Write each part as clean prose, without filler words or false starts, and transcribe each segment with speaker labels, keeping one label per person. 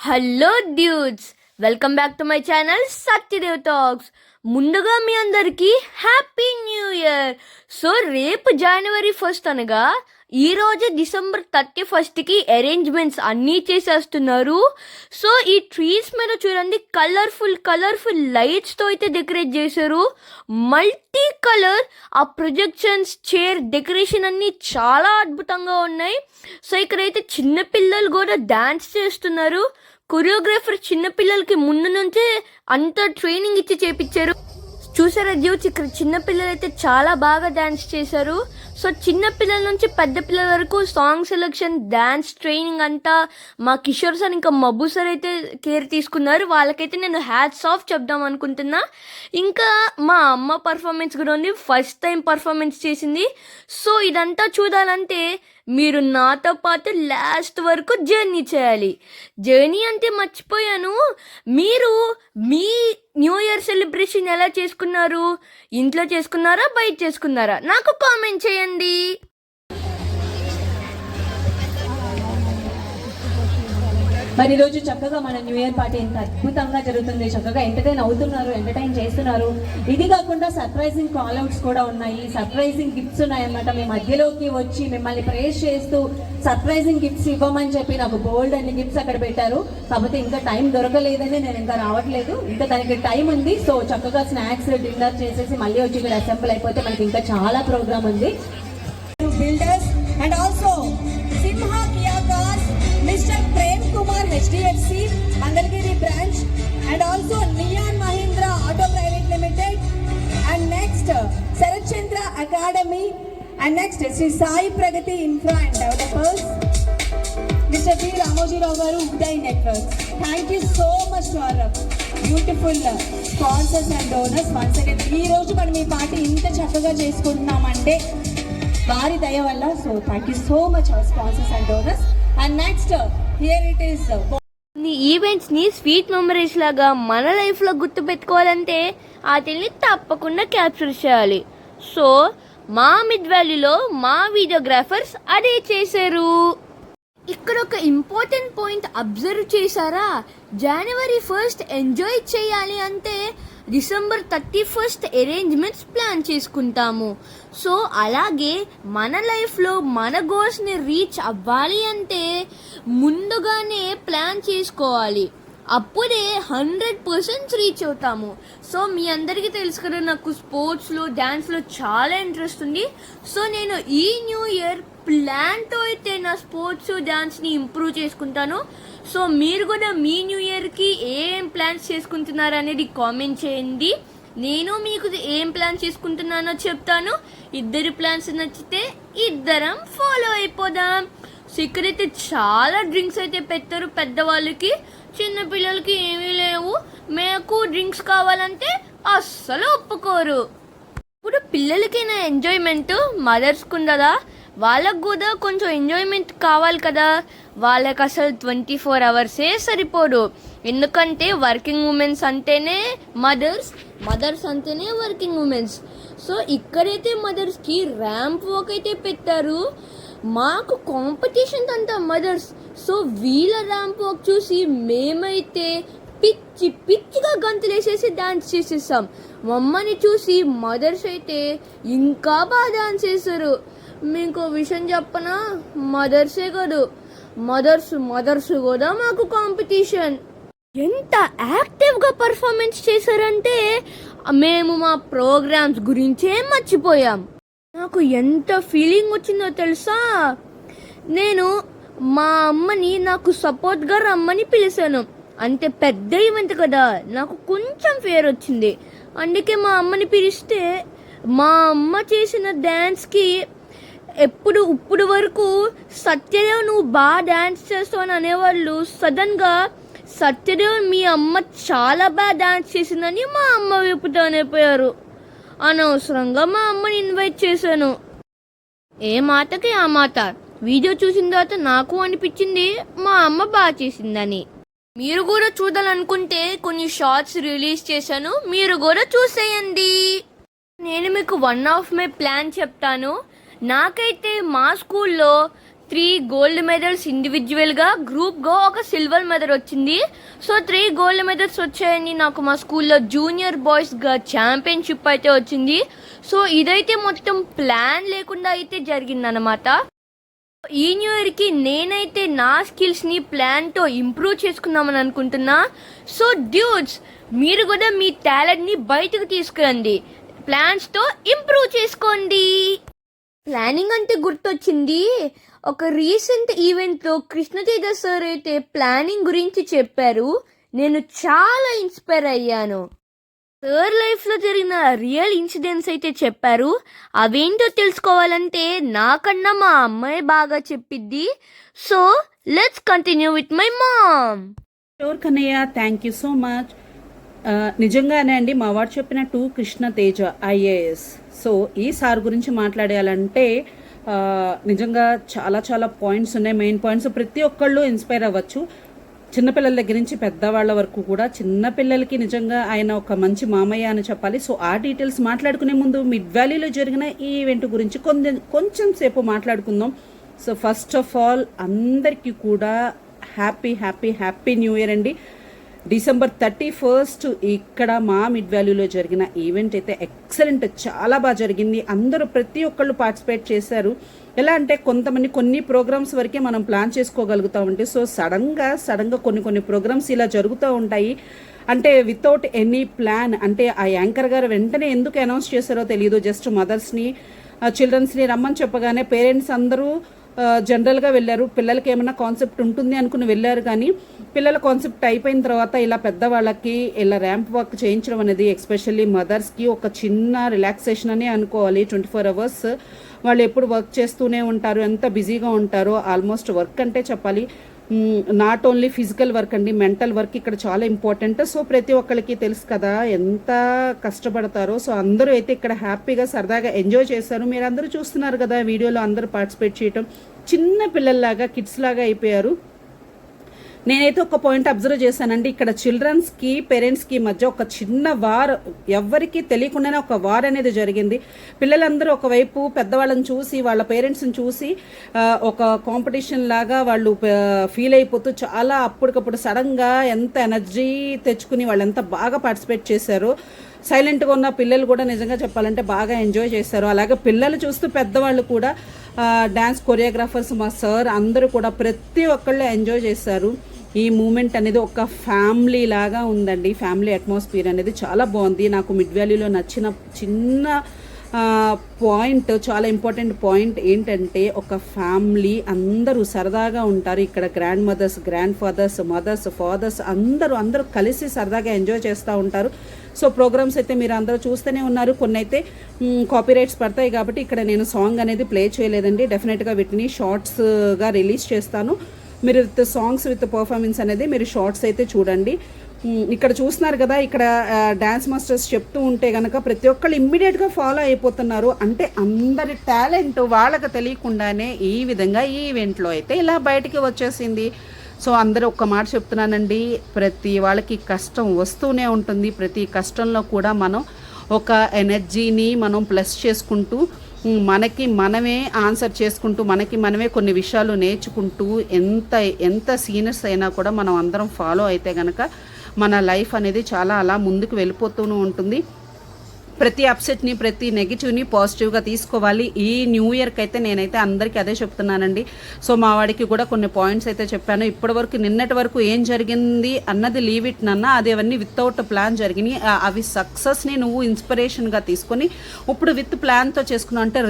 Speaker 1: Hello dudes, welcome back to my channel Satyadev talks. ముందుగా మీ అందరికీ happy new year. So రేపు జనవరి 1 అనగా ఈరోజు December 31కి అరేంజ్మెంట్స్ అన్నీ చేసేస్తున్నారు. సో ఈ ట్రీస్ మీద చూడండి, కలర్ఫుల్ లైట్స్తో అయితే డెకరేట్ చేశారు. మల్టీ కలర్ ఆ ప్రొజెక్షన్స్, చైర్ డెకరేషన్ అన్నీ చాలా అద్భుతంగా ఉన్నాయి. సో ఇక్కడైతే చిన్నపిల్లలు కూడా డాన్స్ చేస్తున్నారు. కొరియోగ్రాఫర్ చిన్నపిల్లలకి ముందు నుంచే అంత ట్రైనింగ్ ఇచ్చి చేపించారు. చూసారా డ్యూట్స్, ఇక్కడ చిన్నపిల్లలు అయితే చాలా బాగా డాన్స్ చేశారు. సో చిన్నపిల్లల నుంచి పెద్ద పిల్లల వరకు సాంగ్ సెలెక్షన్, డాన్స్ ట్రైనింగ్ అంతా మా కిషోర్ సార్ ఇంకా మబ్బు సార్ అయితే కేర్ తీసుకున్నారు. వాళ్ళకైతే నేను హ్యాట్స్ ఆఫ్ చెప్దాం అనుకుంటున్నా. ఇంకా మా అమ్మ పర్ఫార్మెన్స్ కూడా ఉంది, ఫస్ట్ టైం పర్ఫార్మెన్స్ చేసింది. సో ఇదంతా చూడాలంటే మీరు నాతో పాటు లాస్ట్ వరకు జర్నీ చేయాలి. జర్నీ అంటే మర్చిపోయాను, మీరు మీ న్యూ ఇయర్ సెలబ్రేషన్ ఎలా చేసుకున్నారు? ఇంట్లో చేసుకున్నారా, బయట చేసుకున్నారా? నాకు కామెంట్ చేయండి.
Speaker 2: మరి ఈరోజు చక్కగా మన న్యూ ఇయర్ పార్టీ ఎంత అద్భుతంగా జరుగుతుంది. చక్కగా ఎంటర్టైన్ చేస్తున్నారు. ఇది కాకుండా సర్ప్రైజింగ్ కాల్అవుట్స్ కూడా ఉన్నాయి, సర్ప్రైజింగ్ గిఫ్ట్స్ ఉన్నాయన్నమాట. మీ మధ్యలోకి వచ్చి మిమ్మల్ని ప్రేస్ చేస్తూ సర్ప్రైజింగ్ గిఫ్ట్స్ ఇవ్వమని చెప్పి నాకు బోల్డ్ అన్ని గిఫ్ట్స్ అక్కడ పెట్టారు. కాకపోతే ఇంకా టైం దొరకలేదని నేను ఇంకా రావట్లేదు. ఇంకా దానికి టైం ఉంది. సో చక్కగా స్నాక్స్, డిన్నర్ చేసేసి మళ్ళీ వచ్చి ఇక్కడ అసెంబ్ల్ అయిపోతే మనకి ఇంకా చాలా ప్రోగ్రామ్ ఉంది. Builders and also Simha Kia cars, mister Prem Kumar HDFC Mangalgiri branch, and also Neon Mahindra Auto Private Limited, and next Sarat Chandra Academy, and next Sri Sai Pragati Infra and Developers, Mr. P. Ramoji Rao garu, Uday Networks. Thank you so much to our beautiful sponsors and donors. Once again, ee roju మనం ఈ party ఇంత చక్కగా చేసుకుంటున్నామంటే వారి దయ వల్ల. So thank you so much hour sponsors and donors. And next here it is
Speaker 1: ఈ ఈవెంట్స్ని sweet memories లాగా మన లైఫ్లో గుర్తు పెట్టుకోవాలంటే వాటిని తప్పకుండా క్యాప్చర్ చేయాలి. సో మా మిడ్ వ్యాలీలో మా వీడియోగ్రాఫర్స్ అదే చేశారు. ఇక్కడ ఒక ఇంపార్టెంట్ పాయింట్ అబ్జర్వ్ చేశారా? జనవరి 1 ఎంజాయ్ చేయాలి అంటే December 31 అరేంజ్మెంట్స్ ప్లాన్ చేసుకుంటాము. సో అలాగే మన లైఫ్లో మన గోల్స్ని రీచ్ అవ్వాలి అంటే ముందుగానే ప్లాన్ చేసుకోవాలి. అప్పుడే 100% రీచ్ అవుతాము. సో మీ అందరికీ తెలుసు కదా, నాకు స్పోర్ట్స్లో, డ్యాన్స్లో చాలా ఇంట్రెస్ట్ ఉంది. సో నేను ఈ న్యూ ఇయర్ ప్లాన్తో అయితే నా స్పోర్ట్స్, డాన్స్ని ఇంప్రూవ్ చేసుకుంటాను. సో మీరు కూడా మీ న్యూ ఇయర్కి ఏం ప్లాన్స్ చేసుకుంటున్నారు అనేది కామెంట్ చేయండి. నేను మీకు ఏం ప్లాన్ చేసుకుంటున్నానో చెప్తాను. ఇద్దరి ప్లాన్స్ నచ్చితే ఇద్దరం ఫాలో అయిపోదాం. సో ఇక్కడైతే చాలా డ్రింక్స్ అయితే పెట్టారు పెద్దవాళ్ళకి, చిన్నపిల్లలకి ఏమీ లేవు. మీకు డ్రింక్స్ కావాలంటే అస్సలు ఒప్పుకోరు. ఇప్పుడు పిల్లలకైనా ఎంజాయ్మెంట్, మదర్స్కి ఉండదా? వాళ్ళకు కూడా కొంచెం ఎంజాయ్మెంట్ కావాలి కదా. వాళ్ళకి అసలు 24 అవర్సే సరిపోదు. ఎందుకంటే వర్కింగ్ ఉమెన్స్ అంటేనే మదర్స్ అంటేనే వర్కింగ్ ఉమెన్స్. సో ఇక్కడైతే మదర్స్కి ర్యాంప్ వాక్ అయితే పెట్టారు. మాకు కాంపిటీషన్ అంతా మదర్స్. సో వీళ్ళ ర్యాంప్ వాక్ చూసి మేమైతే పిచ్చిగా గంతులేసేసి డాన్స్ చేసేసాం. మమ్మల్ని చూసి మదర్స్ అయితే ఇంకా బాగా డాన్స్ చేశారు. మీకు విషయం చెప్పనా, మదర్సే కాదు, మదర్స్ కూడా మాకు కాంపిటీషన్. ఎంత యాక్టివ్గా పర్ఫార్మెన్స్ చేశారంటే మేము మా ప్రోగ్రామ్స్ గురించే మర్చిపోయాం. నాకు ఎంత ఫీలింగ్ వచ్చిందో తెలుసా? నేను మా అమ్మని నాకు సపోర్ట్గా రమ్మని పిలిచాను. అంటే పెద్ద ఈవెంట్ కదా, నాకు కొంచెం ఫియర్ వచ్చింది. అందుకే మా అమ్మని పిలిస్తే మా అమ్మ చేసిన డ్యాన్స్కి ఇప్పుడు వరకు సత్యదేవ్ నువ్వు బాగా డ్యాన్స్ చేస్తావు అని అనేవాళ్ళు. సడన్గా సత్యదేవ్ మీ అమ్మ చాలా బాగా డ్యాన్స్ చేసిందని మా అమ్మ వైపుతో అనేపోయారు. అనవసరంగా మా అమ్మని ఇన్వైట్ చేశాను. ఏ మాటకి ఆ మాట. వీడియో చూసిన తర్వాత నాకు అనిపించింది మా అమ్మ బాగా చేసిందని. మీరు కూడా చూడాలనుకుంటే కొన్ని షార్ట్స్ రిలీజ్ చేశాను, మీరు కూడా చూసేయండి. నేను మీకు వన్ ఆఫ్ మై ప్లాన్ చెప్తాను. నాకైతే మా స్కూల్లో 3 గోల్డ్ మెడల్స్ ఇండివిజువల్గా, గ్రూప్గా ఒక సిల్వర్ మెడల్ వచ్చింది. సో 3 గోల్డ్ మెడల్స్ వచ్చాయని నాకు మా స్కూల్లో జూనియర్ బాయ్స్గా ఛాంపియన్షిప్ అయితే వచ్చింది. సో ఇదైతే మొత్తం ప్లాన్ లేకుండా అయితే జరిగిందనమాట. ఈ న్యూ ఇయర్కి నేనైతే నా స్కిల్స్ని ప్లాన్తో ఇంప్రూవ్ చేసుకుందామని అనుకుంటున్నా. సో డ్యూడ్స్, మీరు కూడా మీ టాలెంట్ని బయటకు తీసుకురండి, ప్లాన్స్తో ఇంప్రూవ్ చేసుకోండి. ప్లానింగ్ అంటే గుర్తొచ్చింది, ఒక రీసెంట్ ఈవెంట్లో కృష్ణతేజ సార్ అయితే ప్లానింగ్ గురించి చెప్పారు. నేను చాలా ఇన్స్పైర్ అయ్యాను. సార్ లైఫ్లో జరిగిన రియల్ ఇన్సిడెంట్స్ అయితే చెప్పారు. అవేంటో తెలుసుకోవాలంటే నాకన్నా మా అమ్మాయి బాగా చెప్పిద్ది. So let's continue with my mom.
Speaker 3: Sure Kannayya, thank you so much. నిజంగానే అండి, మా వాడు చెప్పినట్టు కృష్ణతేజ IAS. సో ఈ సార్ గురించి మాట్లాడాలంటే నిజంగా చాలా చాలా పాయింట్స్ ఉన్నాయి, మెయిన్ పాయింట్స్. ప్రతి ఒక్కళ్ళు ఇన్స్పైర్ అవ్వచ్చు, చిన్నపిల్లల దగ్గర నుంచి పెద్దవాళ్ళ వరకు కూడా. చిన్నపిల్లలకి నిజంగా ఆయన ఒక మంచి మామయ్య అని చెప్పాలి. సో ఆ డీటెయిల్స్ మాట్లాడుకునే ముందు మిడ్ వ్యాలీలో జరిగిన ఈ ఈవెంట్ గురించి కొంచెం సేపు మాట్లాడుకుందాం. సో ఫస్ట్ ఆఫ్ ఆల్ అందరికీ కూడా happy happy happy new year అండి. December 31st ఇక్కడ మా మిడ్ వ్యాలీలో జరిగిన ఈవెంట్ అయితే ఎక్సలెంట్, చాలా బాగా జరిగింది. అందరూ ప్రతి ఒక్కళ్ళు పార్టిసిపేట్ చేశారు. ఎలా అంటే కొన్ని ప్రోగ్రామ్స్ వరకే మనం ప్లాన్ చేసుకోగలుగుతామంటే, సో సడన్గా కొన్ని ప్రోగ్రామ్స్ ఇలా జరుగుతూ ఉంటాయి. అంటే వితౌట్ ఎనీ ప్లాన్, అంటే ఆ యాంకర్ గారు వెంటనే ఎందుకు అనౌన్స్ చేశారో తెలియదు. జస్ట్ మదర్స్ని చిల్డ్రన్స్ని రమ్మని చెప్పగానే పేరెంట్స్ అందరూ జనరల్గా వెళ్ళారు. పిల్లలకి ఏమైనా కాన్సెప్ట్ ఉంటుంది అనుకుని వెళ్ళారు, కానీ పిల్లల కాన్సెప్ట్ అయిపోయిన తర్వాత ఇలా పెద్దవాళ్ళకి ఇలా ర్యాంప్ వాక్ చేయించడం అనేది ఎస్పెషల్లీ మదర్స్కి ఒక చిన్న రిలాక్సేషన్ అనే అనుకోవాలి. 24 hours వాళ్ళు ఎప్పుడు వర్క్ చేస్తూనే ఉంటారు, ఎంత బిజీగా ఉంటారో. ఆల్మోస్ట్ వర్క్ అంటే చెప్పాలి, నాట్ ఓన్లీ ఫిజికల్ వర్క్ అండి, మెంటల్ వర్క్ ఇక్కడ చాలా ఇంపార్టెంట్. సో ప్రతి ఒక్కరికి తెలుసు కదా ఎంత కష్టపడతారో. సో అందరూ అయితే ఇక్కడ హ్యాపీగా సరదాగా ఎంజాయ్ చేశారు. మీరు అందరూ చూస్తున్నారు కదా వీడియోలో, అందరూ పార్టిసిపేట్ చేయటం చిన్న పిల్లల్లాగా, కిడ్స్ లాగా అయిపోయారు. నేనైతే ఒక పాయింట్ అబ్జర్వ్ చేశానండి, ఇక్కడ చిల్డ్రన్స్కి పేరెంట్స్కి మధ్య ఒక చిన్న వార్, ఎవ్వరికీ తెలియకుండానే ఒక వార్ అనేది జరిగింది. పిల్లలందరూ ఒకవైపు పెద్దవాళ్ళని చూసి, వాళ్ళ పేరెంట్స్ని చూసి ఒక కాంపిటీషన్ లాగా వాళ్ళు ఫీల్ అయిపోతూ చాలా అప్పటికప్పుడు సడన్గా ఎంత ఎనర్జీ తెచ్చుకుని వాళ్ళు ఎంత బాగా పార్టిసిపేట్ చేశారో. సైలెంట్గా ఉన్న పిల్లలు కూడా నిజంగా చెప్పాలంటే బాగా ఎంజాయ్ చేశారు. అలాగే పిల్లలు చూస్తూ పెద్దవాళ్ళు కూడా, డ్యాన్స్ కొరియోగ్రాఫర్స్, మా సార్ అందరూ కూడా ప్రతి ఒక్కళ్ళు ఎంజాయ్ చేశారు. ఈ మూమెంట్ అనేది ఒక ఫ్యామిలీ లాగా ఉందండి. ఫ్యామిలీ అట్మాస్ఫియర్ అనేది చాలా బాగుంది. నాకు మిడ్ వ్యాలీలో నచ్చిన చిన్న పాయింట్, చాలా ఇంపార్టెంట్ పాయింట్ ఏంటంటే, ఒక ఫ్యామిలీ అందరూ సరదాగా ఉంటారు. ఇక్కడ grandmothers, grandfathers, mothers, fathers అందరూ కలిసి సరదాగా ఎంజాయ్ చేస్తూ ఉంటారు. సో ప్రోగ్రామ్స్ అయితే మీరు అందరూ చూస్తూనే ఉన్నారు. కొన్ని అయితే కాపీరైట్స్ పడతాయి కాబట్టి ఇక్కడ నేను సాంగ్ అనేది ప్లే చేయలేదండి. డెఫినెట్గా వీటిని షార్ట్స్గా రిలీజ్ చేస్తాను. మీరు విత్ సాంగ్స్ విత్ పర్ఫార్మెన్స్ అనేది మీరు షార్ట్స్ అయితే చూడండి. ఇక్కడ చూస్తున్నారు కదా, ఇక్కడ డ్యాన్స్ మాస్టర్స్ చెప్తూ ఉంటే కనుక ప్రతి ఒక్కళ్ళు ఇమ్మీడియట్గా ఫాలో అయిపోతున్నారు. అంటే అందరి టాలెంట్ వాళ్ళకి తెలియకుండానే ఈ విధంగా ఈ ఈవెంట్లో అయితే ఇలా బయటికి వచ్చేసింది. సో అందరూ ఒక్క మాట చెప్తున్నానండి, ప్రతి వాళ్ళకి కష్టం వస్తూనే ఉంటుంది. ప్రతి కష్టంలో కూడా మనం ఒక ఎనర్జీని మనం ప్లస్ చేసుకుంటూ, మనకి మనమే ఆన్సర్ చేసుకుంటూ, మనకి మనమే కొన్ని విషయాలు నేర్చుకుంటూ, ఎంత సీనియర్స్ అయినా కూడా మనం అందరం ఫాలో అయితే కనుక మన లైఫ్ అనేది చాలా అలా ముందుకు వెళ్ళిపోతూనే ఉంటుంది. ప్రతి అప్సెట్ని, ప్రతి నెగిటివ్ని పాజిటివ్గా తీసుకోవాలి. ఈ న్యూ ఇయర్కి అయితే నేనైతే అందరికీ అదే చెప్తున్నానండి. సో మా వాడికి కూడా కొన్ని పాయింట్స్ అయితే చెప్పాను. ఇప్పటివరకు నిన్నటి వరకు ఏం జరిగింది అన్నది లీవ్ ఇట్ నాన్న, అది అవన్నీ వితౌట్ ప్లాన్ జరిగినాయి. అవి సక్సెస్ని నువ్వు ఇన్స్పిరేషన్గా తీసుకొని ఇప్పుడు విత్ ప్లాన్తో చేసుకున్నావు అంటే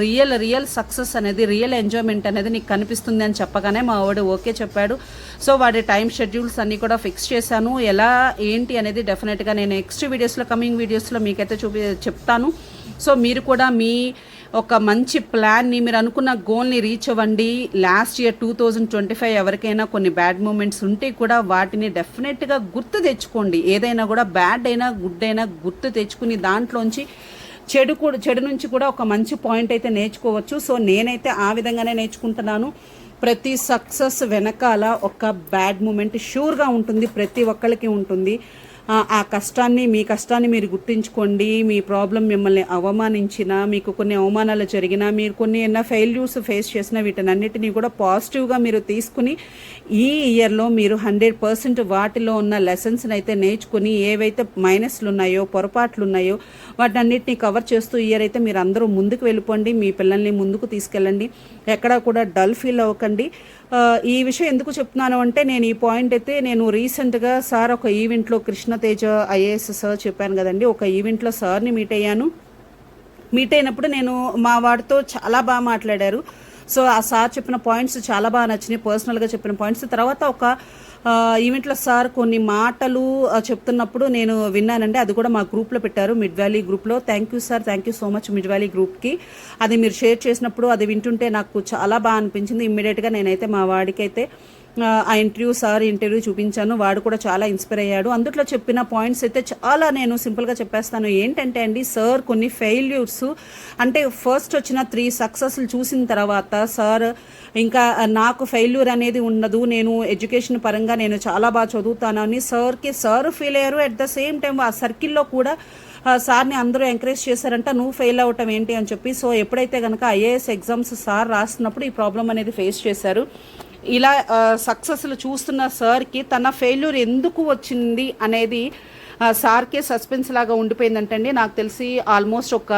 Speaker 3: రియల్ సక్సెస్ అనేది, రియల్ ఎంజాయ్మెంట్ అనేది నీకు కనిపిస్తుంది అని చెప్పగానే మా వాడు ఓకే చెప్పాడు. సో వాడి టైం షెడ్యూల్స్ అన్నీ కూడా ఫిక్స్ చేశాను. ఎలా ఏంటి అనేది డెఫినెట్గా నేను నెక్స్ట్ వీడియోస్లో, కమింగ్ వీడియోస్లో మీకైతే చెప్తాను. సో మీరు కూడా మీ ఒక మంచి ప్లాన్ని, మీరు అనుకున్న గోల్ని రీచ్ అవ్వండి. లాస్ట్ ఇయర్ 2025 ఎవరికైనా కొన్ని బ్యాడ్ మూమెంట్స్ ఉంటే కూడా వాటిని డెఫినెట్గా గుర్తు తెచ్చుకోండి. ఏదైనా కూడా బ్యాడ్ అయినా గుడ్ అయినా గుర్తు తెచ్చుకుని దాంట్లోంచి చెడు నుంచి కూడా ఒక మంచి పాయింట్ అయితే నేర్చుకోవచ్చు. సో నేనైతే ఆ విధంగానే నేర్చుకుంటున్నాను. ప్రతి సక్సెస్ వెనకాల ఒక బ్యాడ్ మూమెంట్ షూర్గా ఉంటుంది, ప్రతి ఒక్కరికి ఉంటుంది. ఆ కష్టాన్ని, మీ కష్టాన్ని మీరు గుర్తించుకోండి. మీ ప్రాబ్లం మిమ్మల్ని అవమానించినా, మీకు కొన్ని అవమానాలు జరిగినా, మీరు కొన్ని ఫెయిల్యూర్స్ ఫేస్ చేసినా వీటన్నిటినీ కూడా పాజిటివ్గా మీరు తీసుకుని ఈ ఇయర్లో మీరు 100% వాటిలో ఉన్న లెసన్స్ని అయితే నేర్చుకుని ఏవైతే మైనస్లు ఉన్నాయో, పొరపాట్లు ఉన్నాయో వాటన్నిటిని కవర్ చేస్తూ ఇయర్ అయితే మీరు అందరూ ముందుకు వెళ్ళిపోండి. మీ పిల్లల్ని ముందుకు తీసుకెళ్ళండి. ఎక్కడా కూడా డల్ ఫీల్ అవ్వకండి. ఈ విషయం ఎందుకు చెప్తున్నాను అంటే, నేను ఈ పాయింట్ అయితే నేను రీసెంట్గా సార్ ఒక ఈవెంట్లో కృష్ణతేజ ఐఏఎస్ సార్ చెప్పాను కదండి, ఒక ఈవెంట్లో సార్ని మీట్ అయ్యాను. మీట్ అయినప్పుడు నేను మా వాడితో చాలా బాగా మాట్లాడారు. సో ఆ సార్ చెప్పిన పాయింట్స్ చాలా బాగా నచ్చినాయి, పర్సనల్గా చెప్పిన పాయింట్స్. తర్వాత ఒక ఈవెంట్లో సార్ కొన్ని మాటలు చెప్తున్నప్పుడు నేను విన్నానండి. అది కూడా మా గ్రూప్లో పెట్టారు, మిడ్ వ్యాలీ గ్రూప్లో. Thank you sir, thank you so much mid valley గ్రూప్కి. అది మీరు షేర్ చేసినప్పుడు అది వింటుంటే నాకు చాలా బాగా అనిపించింది. ఇమ్మీడియట్గా నేనైతే మా వాడికైతే ఆ ఇంటర్వ్యూ చూపించాను. వాడు కూడా చాలా ఇన్స్పైర్ అయ్యాడు. అందులో చెప్పిన పాయింట్స్ అయితే చాలా నేను సింపుల్గా చెప్పేస్తాను. ఏంటంటే అండి, సార్ కొన్ని ఫెయిల్యూర్స్ అంటే ఫస్ట్ వచ్చిన 3 సక్సెస్లు చూసిన తర్వాత సార్ ఇంకా నాకు ఫెయిల్యూర్ అనేది ఉండదు, నేను ఎడ్యుకేషన్ పరంగా నేను చాలా బాగా చదువుతాను అని సార్ ఫీల్ అయ్యారు. అట్ ద సేమ్ టైం ఆ సర్కిల్లో కూడా సార్ని అందరూ ఎంకరేజ్ చేశారంట, నువ్వు ఫెయిల్ అవ్వటం ఏంటి అని చెప్పి. సో ఎప్పుడైతే కనుక ఐఏఎస్ ఎగ్జామ్స్ సార్ రాస్తున్నప్పుడు ఈ ప్రాబ్లం అనేది ఫేస్ చేశారు. ఇలా సక్సెస్లు చూస్తున్న సార్కి తన ఫెయిల్యూర్ ఎందుకు వచ్చింది అనేది సార్కే సస్పెన్స్ లాగా ఉండిపోయిందంటండి. నాకు తెలిసి ఆల్మోస్ట్ ఒక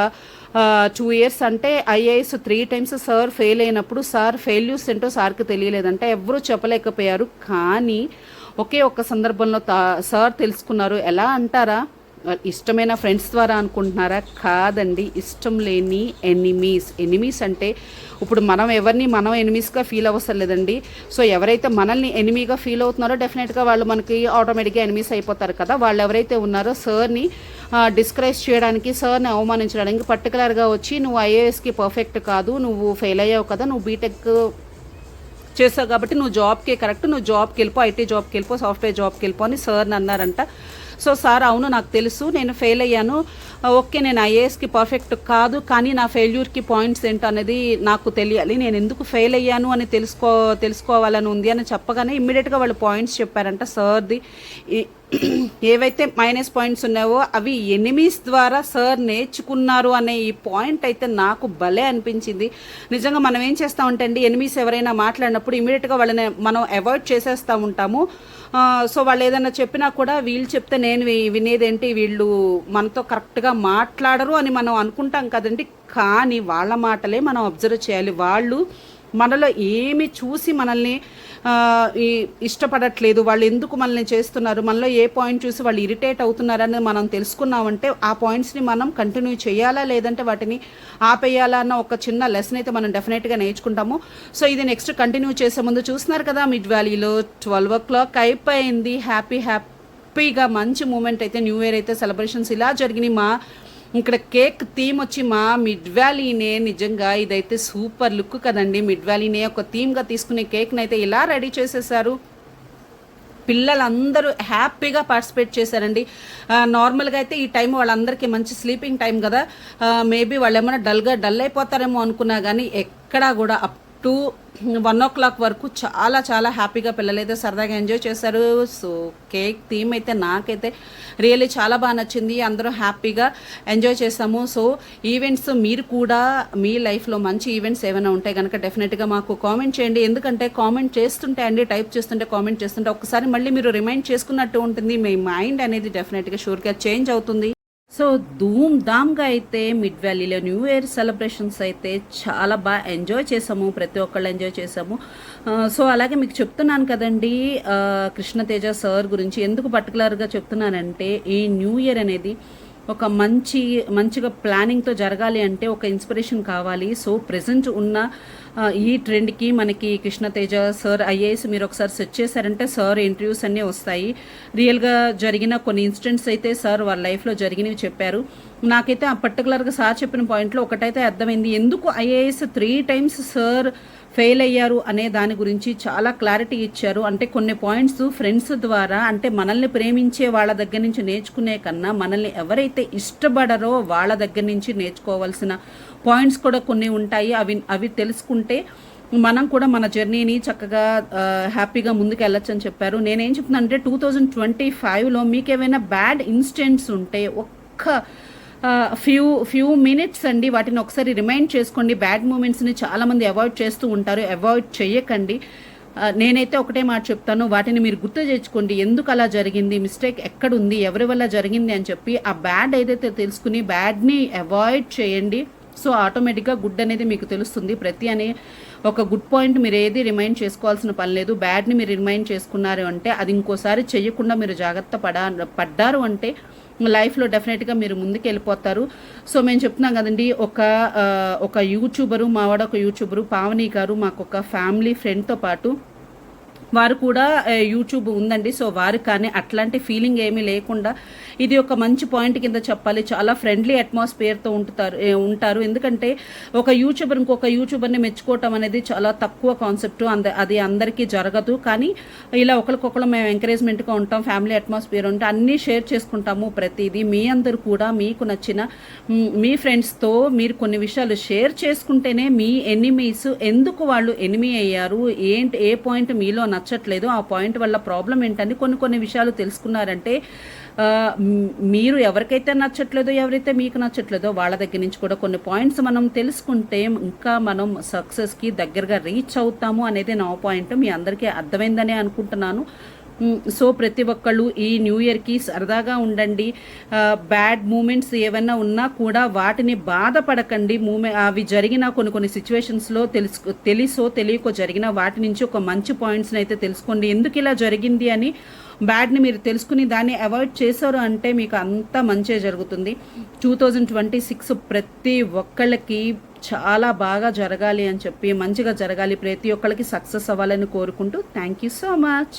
Speaker 3: 2 ఇయర్స్ అంటే ఐఏఎస్ 3 టైమ్స్ సార్ ఫెయిల్ అయినప్పుడు సార్ ఫెయిల్యూర్స్ ఏంటో సార్కి తెలియలేదంటే, ఎవరూ చెప్పలేకపోయారు. కానీ ఒకే ఒక్క సందర్భంలో సార్ తెలుసుకున్నారు. ఎలా అంటారా, ఇష్టమైన ఫ్రెండ్స్ ద్వారా అనుకుంటున్నారా? కాదండి, ఇష్టం లేని ఎనిమీస్ అంటే ఇప్పుడు మనం ఎవరిని మనం ఎనిమీస్గా ఫీల్ అవ్వసం లేదండి. సో ఎవరైతే మనల్ని ఎనిమీగా ఫీల్ అవుతున్నారో డెఫినెట్గా వాళ్ళు మనకి ఆటోమేటిక్గా ఎనిమీస్ అయిపోతారు కదా. వాళ్ళు ఎవరైతే ఉన్నారో సార్ని డిస్కరేజ్ చేయడానికి, సార్ని అవమానించడానికి పర్టికులర్గా వచ్చి నువ్వు ఐఏఎస్కి పర్ఫెక్ట్ కాదు, నువ్వు ఫెయిల్ అయ్యావు కదా, నువ్వు బీటెక్ చేసావు కాబట్టి నువ్వు జాబ్కే కరెక్ట్, నువ్వు జాబ్కి వెళ్ళిపో, ఐటీ జాబ్కి వెళ్ళిపో, సాఫ్ట్వేర్ జాబ్కి వెళ్ళిపో అని సార్ని అన్నారంట. సో సార్ అవును నాకు తెలుసు, నేను ఫెయిల్ అయ్యాను, ఓకే నేను ఐఏఎస్కి పర్ఫెక్ట్ కాదు, కానీ నా ఫెయిల్యూర్కి పాయింట్స్ ఏంటో అనేది నాకు తెలియాలి, నేను ఎందుకు ఫెయిల్ అయ్యాను అని తెలుసుకోవాలని ఉంది అని చెప్పగానే ఇమ్మీడియట్గా వాళ్ళు పాయింట్స్ చెప్పారంట. సార్ది ఏవైతే మైనస్ పాయింట్స్ ఉన్నాయో అవి ఎనిమీస్ ద్వారా సార్ నేర్చుకున్నారు అనే ఈ పాయింట్ అయితే నాకు భలే అనిపించింది. నిజంగా మనం ఏం చేస్తామంటే అండి, ఎనిమీస్ ఎవరైనా మాట్లాడినప్పుడు ఇమీడియట్గా వాళ్ళని మనం అవాయిడ్ చేసేస్తూ ఉంటాము. సో వాళ్ళు ఏదైనా చెప్పినా కూడా వీళ్ళు చెప్తే నేను వినేదేంటి, వీళ్ళు మనతో కరెక్ట్గా మాట్లాడరు అని మనం అనుకుంటాం కదండి. కానీ వాళ్ళ మాటలే మనం అబ్జర్వ్ చేయాలి. వాళ్ళు మనలో ఏమి చూసి మనల్ని ఇష్టపడట్లేదు, వాళ్ళు ఎందుకు మనల్ని చేస్తున్నారు, మనలో ఏ పాయింట్ చూసి వాళ్ళు ఇరిటేట్ అవుతున్నారని మనం తెలుసుకున్నామంటే ఆ పాయింట్స్ని మనం కంటిన్యూ చేయాలా లేదంటే వాటిని ఆపేయాలా అన్న ఒక చిన్న లెసన్ అయితే మనం డెఫినెట్గా నేర్చుకుంటాము. సో ఇది నెక్స్ట్ కంటిన్యూ చేసే ముందు చూస్తున్నారు కదా, మిడ్ వ్యాలీలో 12 o'clock అయిపోయింది. హ్యాపీగా మంచి మూమెంట్ అయితే న్యూ ఇయర్ అయితే సెలబ్రేషన్స్ ఇలా జరిగినాయి. మా ఇక్కడ కేక్ థీమ్ వచ్చి మా మిడ్ వ్యాలీనే, నిజంగా ఇదైతే సూపర్ లుక్ కదండి. మిడ్ వ్యాలీనే ఒక థీమ్గా తీసుకునే కేక్ని అయితే ఇలా రెడీ చేసేసారు. పిల్లలందరూ హ్యాపీగా పార్టిసిపేట్ చేశారండి. నార్మల్గా అయితే ఈ టైం వాళ్ళందరికీ మంచి స్లీపింగ్ టైం కదా, మేబీ వాళ్ళు ఏమైనా డల్ అయిపోతారేమో అనుకున్నా కానీ ఎక్కడా కూడా అప్ టు 1 o'clock వరకు చాలా హ్యాపీగా పిల్లలైతే సరదాగా ఎంజాయ్ చేశారు. సో కేక్ థీమ్ అయితే నాకైతే రియల్లీ చాలా బాగా నచ్చింది. అందరూ హ్యాపీగా ఎంజాయ్ చేస్తాము. సో ఈవెంట్స్ మీరు కూడా మీ లైఫ్లో మంచి ఈవెంట్స్ ఏమైనా ఉంటే కనుక డెఫినెట్గా మాకు కామెంట్ చేయండి. ఎందుకంటే కామెంట్ చేస్తుంటే అండి, టైప్ చేస్తుంటే కామెంట్ చేస్తుంటే ఒకసారి మళ్ళీ మీరు రిమైండ్ చేసుకున్నట్టు ఉంటుంది. మీ మైండ్ అనేది డెఫినెట్గా షూర్గా చేంజ్ అవుతుంది. సో ధూమ్ ధామ్గా అయితే మిడ్ వ్యాలీలో న్యూ ఇయర్ సెలబ్రేషన్స్ అయితే చాలా బాగా ఎంజాయ్ చేసాము, ప్రతి ఒక్కళ్ళు ఎంజాయ్ చేసాము. సో అలాగే మీకు చెప్తున్నాను కదండి, కృష్ణతేజ సార్ గురించి ఎందుకు పర్టికులర్గా చెప్తున్నానంటే, ఈ న్యూ ఇయర్ అనేది ఒక మంచిగా ప్లానింగ్తో జరగాలి అంటే ఒక ఇన్స్పిరేషన్ కావాలి. సో ప్రెజెంట్ ఉన్న ఈ ట్రెండ్కి మనకి కృష్ణతేజ సార్ ఐఏఎస్ మీరు ఒకసారి సెర్చ్ చేశారంటే సార్ ఇంటర్వ్యూస్ అన్నీ వస్తాయి. రియల్గా జరిగిన కొన్ని ఇన్సిడెంట్స్ అయితే సార్ వాళ్ళ లైఫ్లో జరిగినవి చెప్పారు. నాకైతే ఆ పర్టికులర్గా సార్ చెప్పిన పాయింట్లో ఒకటైతే అర్థమైంది, ఎందుకు ఐఏఎస్ 3 times సార్ ఫెయిల్ అయ్యారు అనే దాని గురించి చాలా క్లారిటీ ఇచ్చారు. అంటే కొన్ని పాయింట్స్ ఫ్రెండ్స్ ద్వారా, అంటే మనల్ని ప్రేమించే వాళ్ళ దగ్గర నుంచి నేర్చుకునే కన్నా మనల్ని ఎవరైతే ఇష్టపడరో వాళ్ళ దగ్గర నుంచి నేర్చుకోవాల్సిన పాయింట్స్ కూడా కొన్ని ఉంటాయి. అవి తెలుసుకుంటే మనం కూడా మన జర్నీని చక్కగా హ్యాపీగా ముందుకు వెళ్ళొచ్చు అని చెప్పారు. నేనేం చెప్తున్నాను అంటే 2025లో మీకు ఏమైనా బ్యాడ్ ఇన్సిడెంట్స్ ఉంటే ఒక్క ఫ్యూ మినిట్స్ అండి, వాటిని ఒకసారి రిమైండ్ చేసుకోండి. బ్యాడ్ మూమెంట్స్ని చాలామంది అవాయిడ్ చేస్తూ ఉంటారు, అవాయిడ్ చేయకండి. నేనైతే ఒకటే మాట చెప్తాను, వాటిని మీరు గుర్తు తెచ్చుకోండి. ఎందుకు అలా జరిగింది, మిస్టేక్ ఎక్కడుంది, ఎవరి వల్ల జరిగింది అని చెప్పి ఆ బ్యాడ్ ఏదైతే తెలుసుకుని బ్యాడ్ని అవాయిడ్ చేయండి. సో ఆటోమేటిక్గా గుడ్ అనేది మీకు తెలుస్తుంది. ప్రతి అనే ఒక గుడ్ పాయింట్ మీరు ఏది రిమైండ్ చేసుకోవాల్సిన పని లేదు. బ్యాడ్ని మీరు రిమైండ్ చేసుకున్నారు అంటే అది ఇంకోసారి చేయకుండా మీరు జాగ్రత్త పడ్డారు అంటే లైఫ్లో డెఫినెట్గా మీరు ముందుకు వెళ్ళిపోతారు. సో మేము చెప్తున్నాం కదండి, ఒక యూట్యూబరు, మావాడ ఒక యూట్యూబరు పావని గారు మాకు ఒక ఫ్యామిలీ ఫ్రెండ్తో పాటు వారు కూడా యూట్యూబ్ ఉందండి. సో వారు కానీ అట్లాంటి ఫీలింగ్ ఏమీ లేకుండా ఇది ఒక మంచి పాయింట్ కింద చెప్పాలి. చాలా ఫ్రెండ్లీ అట్మాస్ఫియర్తో ఉంటారు. ఎందుకంటే ఒక యూట్యూబర్ ఇంకొక యూట్యూబర్ని మెచ్చుకోవటం అనేది చాలా తక్కువ కాన్సెప్ట్, అది అందరికీ జరగదు. కానీ ఇలా ఒకరికొకరు మేము ఎంకరేజ్మెంట్గా ఉంటాం, ఫ్యామిలీ అట్మాస్ఫియర్ ఉంటే అన్నీ షేర్ చేసుకుంటాము. ప్రతిదీ మీ అందరూ కూడా మీకు నచ్చిన మీ ఫ్రెండ్స్తో మీరు కొన్ని విషయాలు షేర్ చేసుకుంటేనే మీ ఎనిమీస్ ఎందుకు వాళ్ళు ఎనిమీ అయ్యారు, ఏ పాయింట్ మీలో నచ్చట్లేదు, ఆ పాయింట్ వల్ల ప్రాబ్లం ఏంటని కొన్ని విషయాలు తెలుసుకున్నారంటే మీరు ఎవరికైతే నచ్చట్లేదో, ఎవరైతే మీకు నచ్చట్లేదో వాళ్ళ దగ్గర నుంచి కూడా కొన్ని పాయింట్స్ మనం తెలుసుకుంటే ఇంకా మనం సక్సెస్కి దగ్గరగా రీచ్ అవుతాము అనేది నా పాయింట్. మీ అందరికీ అర్థమైందనే అనుకుంటున్నాను. సో ప్రతి ఒక్కళ్ళు ఈ న్యూ ఇయర్కి సరదాగా ఉండండి. బ్యాడ్ మూమెంట్స్ ఏమైనా ఉన్నా కూడా వాటిని బాధపడకండి. అవి జరిగిన కొన్ని సిచ్యువేషన్స్లో తెలుసో తెలియకో జరిగిన వాటి నుంచి ఒక మంచి పాయింట్స్ని అయితే తెలుసుకోండి. ఎందుకు ఇలా జరిగింది అని బ్యాడ్ని మీరు తెలుసుకుని దాన్ని అవాయిడ్ చేశారు అంటే మీకు అంతా మంచే జరుగుతుంది. 2026 ప్రతి ఒక్కళ్ళకి చాలా బాగా జరగాలి అని చెప్పి, మంచిగా జరగాలి, ప్రతి ఒక్కళ్ళకి సక్సెస్ అవ్వాలని కోరుకుంటూ థ్యాంక్ యూ సో మచ్.